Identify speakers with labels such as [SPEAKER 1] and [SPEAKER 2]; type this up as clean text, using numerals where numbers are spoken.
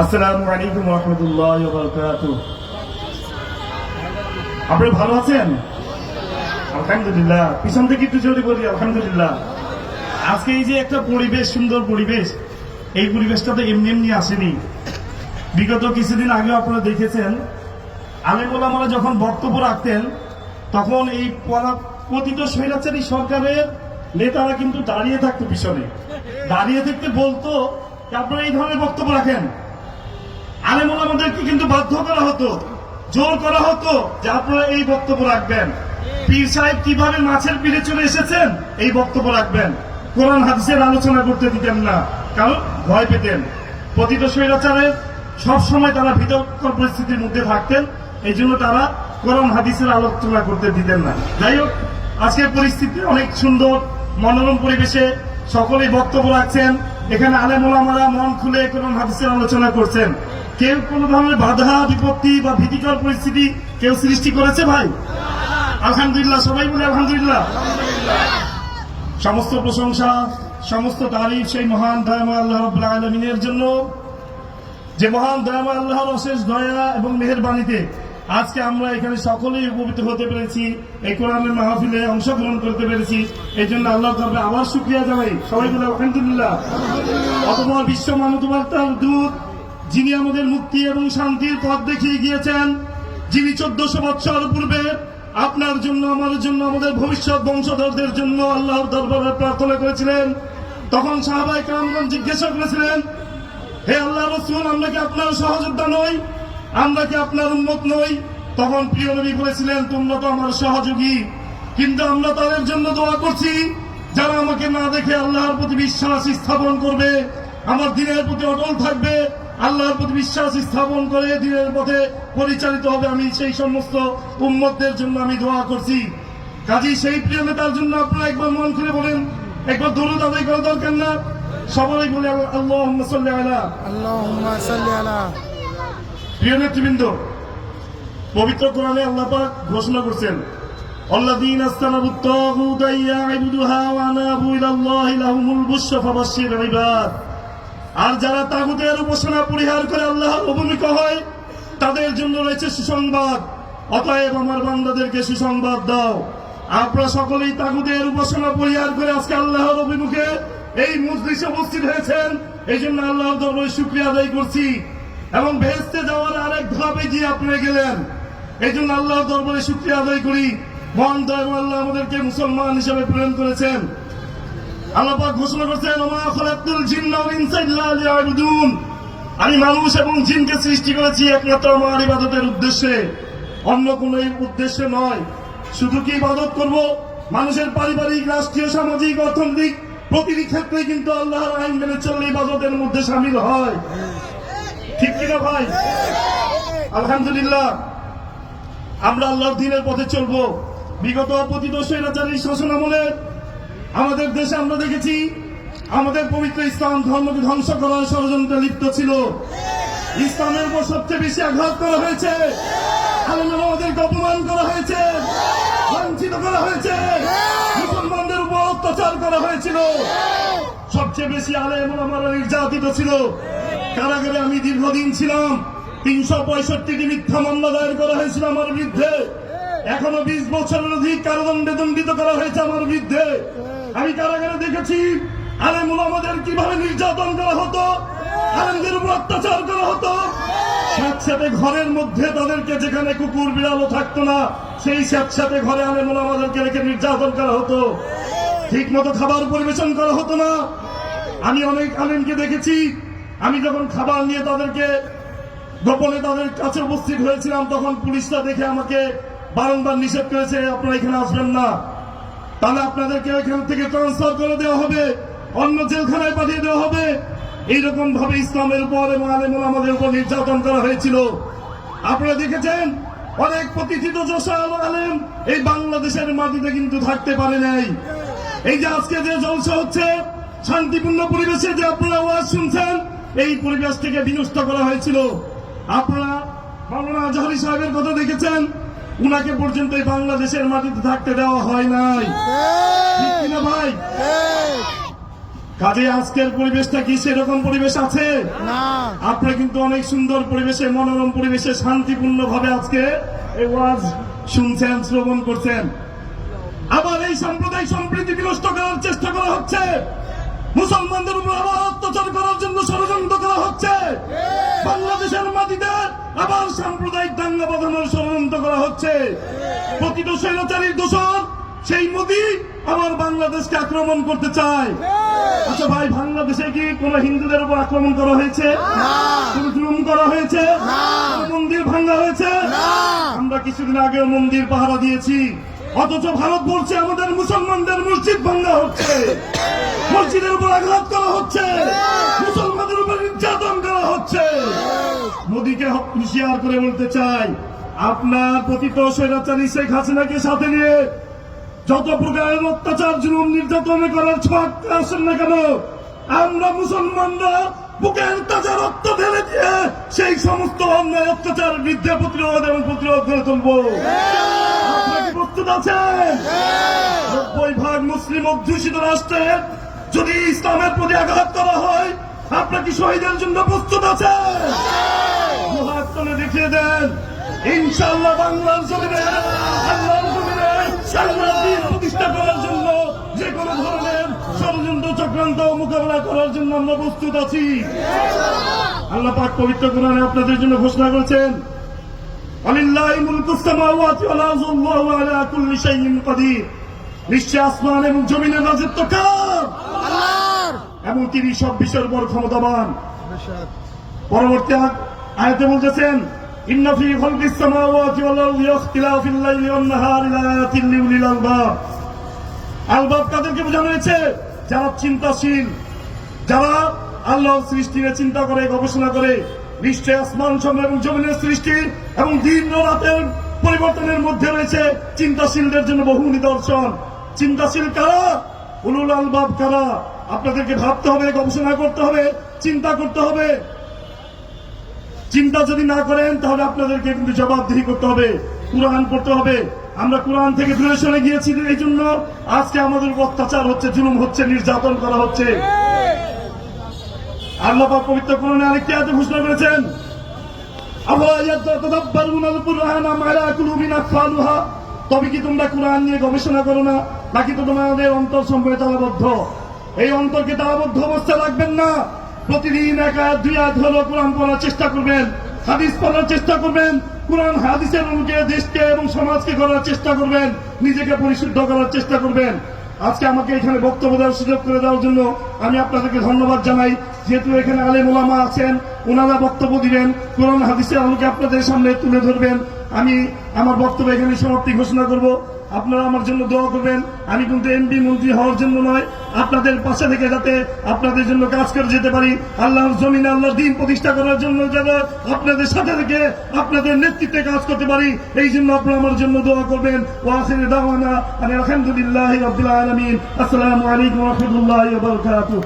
[SPEAKER 1] আসসালামু আলাইকুম ওয়া রাহমাতুল্লাহি ওয়া বারাকাতুহু। আপনি ভালো আছেন? আলহামদুলিল্লাহ। পিছন থেকে একটু জোরে বলি আলহামদুলিল্লাহ। আজকে এই যে একটা পরিবেশ, সুন্দর পরিবেশ, এই পরিবেশটা তো এমনি এমনি আসেনি। বিগত কিছুদিন আগে আপনারা দেখেছেন আলেম ওলামারা যখন বক্তব্য রাখতেন তখন এই পতিত স্বৈরাচারী সরকারের নেতারা কিন্তু দাঁড়িয়ে থাকতো, পিছনে দাঁড়িয়ে থাকতে বলতো যে আপনারা এই ধরনের বক্তব্য রাখেন। আলেম ওলামাদেরকে কিন্তু বাধ্য করা হতো, জোর করা হতো যে আপনারা এই বক্তব্য রাখবেন। পীর সাহেব কিভাবে মাছের পিঠে চলে এসেছেন এই বক্তব্য রাখবেন। কোরআন হাদিসের আলোচনা করতে দিতেন না, কারণ ভয় পেতেন। পতিত স্বৈরাচারের সবসময় তারা ভীতকর পরিস্থিতির মধ্যে থাকতেন, এই জন্য তারা কোরআন হাদিসের আলোচনা করতে দিতেন না। যাই হোক, আজকের পরিস্থিতি অনেক সুন্দর, মনোরম পরিবেশে সকলেই বক্তব্য রাখছেন। এখানে আলেম ওলামারা মন খুলে কোরআন হাদিসের আলোচনা করছেন। কেউ কোন ধরনের বাধা বিপত্তি বা ভীতিকর পরিস্থিতি কেউ সৃষ্টি করেছে ভাই? আলহামদুলিল্লাহ, সবাই বলে আলহামদুলিল্লাহ। সমস্ত প্রশংসা, সমস্ত তারিফ সেই মহান দয়াময় আল্লাহ রাব্বুল আলামিনের জন্য, যে মহান দয়াময় আল্লাহর অশেষ দয়া এবং মেহেরবানিতে আজকে আমরা এখানে সকলেই উপকৃত হতে পেরেছি, এই কোরআনের মাহফিলে অংশগ্রহণ করতে পেরেছি। এই জন্য আল্লাহর দরবারে আবার শুকরিয়া জানাই, সবাই বলে আলহামদুলিল্লাহ। অতঃপর বিশ্ব মানবতার দূত, যিনি আমাদের মুক্তি এবং শান্তির পথ দেখিয়ে গিয়েছেন, যিনি 1400 বছর পূর্বে আপনার জন্য, আমাদের জন্য, আমাদের ভবিষ্যৎ বংশধরদের জন্য আল্লাহর দরবারে প্রার্থনা করেছিলেন, তখন সাহাবায়ে কেরামগণ জিজ্ঞাসা করেছিলেন, হে আল্লাহর রাসূল, আমরা কি আপনার সহযোদ্ধা নই? আমরা কি আপনার উম্মত নই? তখন প্রিয় নবী বলেছিলেন, তোমরা তো আমার সহযোগী, কিন্তু আমরা তাদের জন্য দোয়া করছি যারা আমাকে না দেখে আল্লাহর প্রতি বিশ্বাস স্থাপন করবে, আমার দ্বীনের প্রতি অটল থাকবে, আল্লাহর প্রতি বিশ্বাস স্থাপন করে দ্বীনের পথে পরিচালিত হবে। আমি সেই সমস্ত উম্মতদের জন্য আমি দোয়া করছি। কাজেই সেই প্রিয় নেতার জন্য আপনারা একবার মন খুলে বলেন, একবার দরুদ আদায় করা দরকার না? সবাই বলে আল্লাহুম্মা সাল্লি আলা,
[SPEAKER 2] আল্লাহুম্মা সাল্লি আলা।
[SPEAKER 1] প্রিয় নেতৃবৃন্দ, পবিত্র কোরআনে আল্লাহ পাক ঘোষণা করছেন, আল্লাযীনা ইসতানাবুত তাগুতা ইয়াবুদুহা ওয়া আনাবু ইলাল্লাহি লাহুমুল বুশরা ফাবাশশির ইবাদ। আর যারা তাগুতের উপাসনা পরিহার করে আল্লাহর অভিমুখী হয় তাদের জন্য রয়েছে সুসংবাদ। অতএব আমার বান্দাদেরকে সুসংবাদ দাও। আপনারা সকলেই তাগুতের উপাসনা পরিহার করে আজকে আল্লাহর অভিমুখে এই মজলিসে উপস্থিত হয়েছেন, এই জন্য আল্লাহর দরবারে শুকরিয়া আদায় করছি। এবং বেহেশতে যাওয়ার আরেক ধাপে গিয়ে আপনারা গেলেন, এই জন্য আল্লাহর দরবারে শুকরিয়া আদায় করি। মহান দয়াময় আল্লাহ আমাদেরকে মুসলমান হিসেবে প্রেরণ করেছেন। আল্লাহ পাক ঘোষণা করেছেন, ওমা খালাকতুল জিন্না ওয়াল ইনসা ইল্লা লিয়াবুদুন। আমি মানুষ এবং জিনকে সৃষ্টি করেছি একমাত্র আমার ইবাদতের উদ্দেশ্যে, অন্য কোনো উদ্দেশ্যে নয়। শুধু কি ইবাদত করব? মানুষের পারিবারিক, রাষ্ট্রীয়, সামাজিক, অর্থনৈতিক প্রতিটি ক্ষেত্রে কিন্তু আল্লাহর আইন মেনে চললে ইবাদতের মধ্যে শামিল হয়, ঠিক কিনা ভাই? আলহামদুলিল্লাহ, আমরা আল্লাহর দ্বীনের পথে চলবো। বিগত পতিত স্বৈরাচারী শাসন আমলে আমাদের দেশে আমরা দেখেছি আমাদের পবিত্র ইসলাম ধর্মকে ধ্বংস করার ষড়যন্ত্রে লিপ্ত ছিল। ইসলামের উপর সবচেয়ে বেশি আঘাত করা হয়েছে, আলেম ওলামাদেরকে অপমান করা হয়েছে, লাঞ্ছিত করা হয়েছে, মুসলমানদের উপর অত্যাচার করা হয়েছিল। সবচেয়ে বেশি আলেম ওলামারা নির্যাতিত ছিল। কারাগারে আমি দীর্ঘদিন ছিলাম। 365টি মিথ্যা মামলা দায়ের করা হয়েছিল আমার বিরুদ্ধে। এখনো 20 বছরের অধিক কারাদণ্ডে দণ্ডিত করা হয়েছে আমার বিরুদ্ধে। আমি কারাগারে দেখেছি আলেম ওলামাদের কিভাবে নির্যাতন করা হতো, আলেমদের উপর অত্যাচার করা হতো। স্যাঁতস্যাঁতে ঘরের মধ্যে তাদেরকে, যেখানে কুকুর বিড়ালও থাকতো না, সেই স্যাঁতস্যাঁতে ঘরে আলেম ওলামাদেরকে রেখে নির্যাতন করা হতো। ঠিক মতো খাবার পরিবেশন করা হতো না। আমি অনেক আলেমকে দেখেছি, আমি যখন খাবার নিয়ে তাদেরকে গোপনে তাদের কাছে উপস্থিত হয়েছিলাম, তখন পুলিশরা দেখে আমাকে বারংবার নিষেধ করেছে, আপনারা এখানে আসবেন না, তাহলে আপনাদেরকে এখান থেকে ট্রান্সফার করে দেওয়া হবে, অন্য জেলখানায় পাঠিয়ে দেওয়া হবে। এইরকম ভাবে ইসলামের উপর এবং আলেম ওলামাদের উপর নির্যাতন করা হয়েছিল। আপনারা দেখেছেন অনেক প্রতিষ্ঠিত যশা আলেম এই বাংলাদেশের মাটিতে কিন্তু থাকতে পারে নাই। এই যে আজকে যে জলসা হচ্ছে, শান্তিপূর্ণ পরিবেশে যে আপনারা ওয়াজ শুনছেন, এই পরিবেশ থেকে বিনষ্ট করা হয়েছিল। আপনারা মাওলানা আজহারী সাহেবের কথা দেখেছেন, উনাকে পর্যন্ত এই বাংলাদেশের মাটিতে থাকতে দেওয়া হয় নাই, ঠিক কিনা ভাই? কাজে আজকের পরিবেশটা কি সেরকম পরিবেশ আছে?
[SPEAKER 2] না।
[SPEAKER 1] আপনারা কিন্তু অনেক সুন্দর পরিবেশে, মনোরম পরিবেশে শান্তিপূর্ণ ভাবে আজকে এই ওয়াজ শুনছেন, শ্রবণ করছেন। আবার এই সাম্প্রদায়িক সম্প্রীতি বিনষ্ট করার চেষ্টা করা হচ্ছে, মুসলমানদের উপর আবার অত্যাচার করার জন্য ষড়যন্ত্র করা হচ্ছে, বাংলাদেশের মাটিতে আবার সাম্প্রদায়িক দাঙ্গা বাঁধানোর ষড়যন্ত্র করা হচ্ছে। প্রকৃত স্বৈরাচারীর দোষর সেই মোদি আবার বাংলাদেশকে আক্রমণ করতে চায়। আচ্ছা ভাই, বাংলাদেশে কি কোন হিন্দুদের উপর আক্রমণ করা হয়েছে? কোন জুলুম করা হয়েছে? কোন মন্দির ভাঙা হয়েছে? আমরা কিছুদিন আগে মন্দির পাহারা দিয়েছি, অথচ ভারতবর্ষে আমাদের মুসলমানদের মসজিদ ভাঙা হচ্ছে, মসজিদের উপর আঘাত করা হচ্ছে, মুসলমানদের উপর নির্যাতন করা হচ্ছে। মোদীকে হুঁশিয়ার করে বলতে চাই, আপনার পতিত স্বৈরাচারী শেখ হাসিনাকে সাথে নিয়ে যত প্রকারের অত্যাচার, জুলুম, নির্যাতন করার ছক আসেন না কেন, আমরা মুসলমানরা বুকের তাজা রক্ত ঢেলে দিয়ে সেই সমস্ত অন্যায় অত্যাচারের বিরুদ্ধে প্রতিরোধ এবং প্রতিরোধ করে তুলব। আপনারা কি প্রস্তুত আছেন? 90% মুসলিম অধ্যুষিত রাষ্ট্রে যদি ইসলামের প্রতি আঘাত করা হয়, আপনারা কি শহীদের জন্য প্রস্তুত আছেন? হাত তুলে দেখিয়ে দেন, ইনশাআল্লাহ বাংলার জমিনে, আল্লাহর জমিনে আল্লাহর দ্বীন প্রতিষ্ঠা করার জন্য যে কোনো ধরনের ষড়যন্ত্র চক্রান্ত মোকাবেলা করার জন্য আমরা প্রস্তুত আছি। আল্লাহ পাক পবিত্র কোরআনে আপনাদের জন্য ঘোষণা করেছেন, আলিল্লাহি মুলকুস সামাওয়াতি ওয়াল আরদি ওয়াল্লাহু আলা কুল্লি শাইইন কাদির। নিশ্চয় আসমান এবং জমিনের রাজত্ব কার?
[SPEAKER 2] আল্লাহর।
[SPEAKER 1] এবং তিনি সব বিষয়ের উপর ক্ষমতাবান। পরবর্তী আয়াতে বলতেছেন, ইন্না ফি খালকিস সামাওয়াতি ওয়াল আরদি ইখতিলাফিল লাইলি ওয়ান নাহারি লায়াতিন লিউলিল আলবাব। আলবাব কাদেরকে বোঝানো হয়েছে? যারা চিন্তাশীল, যারা আল্লাহর সৃষ্টি নিয়ে চিন্তা করে, গবেষণা করে। নিশ্চয় আসমান এবং জমিনের সৃষ্টি এবং দিন ও রাতের পরিবর্তনের মধ্যে রয়েছে চিন্তাশীলদের জন্য বহু নিদর্শন। চিন্তাশীল কারা? উলুল আলবাব কারা? আপনাদেরকে ভাবতে হবে, গবেষণা করতে হবে, চিন্তা করতে হবে। চিন্তা যদি না করেন তাহলে আপনাদেরকে কিন্তু জবাবদিহি করতে হবে, কুরআন পড়তে হবে। আমরা কুরআন থেকে দূরে সরে গিয়েছি, এই জন্য আজকে আমাদের উপর অত্যাচার হচ্ছে, জুলুম হচ্ছে, নির্যাতন করা হচ্ছে। আল্লাহ পাক পবিত্র কোরআনে আরেকটি আয়াতে ঘোষণা করেছেন, আফালা ইয়াতাদাব্বারুনাল কুরআনা আম আলা কুলুবিন আকফালুহা। তবে কি তোমরা কুরআন নিয়ে গবেষণা করো না, নাকি তো তোমাদের অন্তর সম্পর্কে তালাবদ্ধ? এই অন্তরকে তালাবদ্ধ অবস্থায় রাখবেন না। প্রতিদিন এক আয়াত, দুই আয়াত হলো কোরআন পড়ার চেষ্টা করবেন, হাদিস পড়ার চেষ্টা করবেন, কোরআন হাদিসের অনুযায়ী দেশকে এবং সমাজকে করার চেষ্টা করবেন, নিজেকে পরিশুদ্ধ করার চেষ্টা করবেন। আজকে আমাকে এখানে বক্তব্য দেওয়ার সুযোগ করে দেওয়ার জন্য আমি আপনাদেরকে ধন্যবাদ জানাই। যেহেতু এখানে আলেম ওলামা আছেন, ওনারা বক্তব্য দিবেন, কোরআন হাদিসের আলোকে আপনাদের সামনে তুলে ধরবেন। আমি আমার বক্তব্য এখানে সমাপ্তি ঘোষণা করব। আপনারা আমার জন্য দোয়া করবেন। আমি কিন্তু এমপি মন্ত্রী হওয়ার জন্য নয়, আপনাদের পাশে থেকে যাতে আপনাদের জন্য কাজ করে যেতে পারি, আল্লাহর জমিনে আল্লাহর দ্বীন প্রতিষ্ঠা করার জন্য যাতে আপনাদের সাথে থেকে আপনাদের নেতৃত্বে কাজ করতে পারি, এই জন্য আপনারা আমার জন্য দোয়া করবেন। ওয়া আখিরু দাওয়ানা আলহামদুলিল্লাহি রাব্বিল আলামিন। আসসালামু আলাইকুম ওয়া রাহমাতুল্লাহি ওয়া বারাকাতুহু।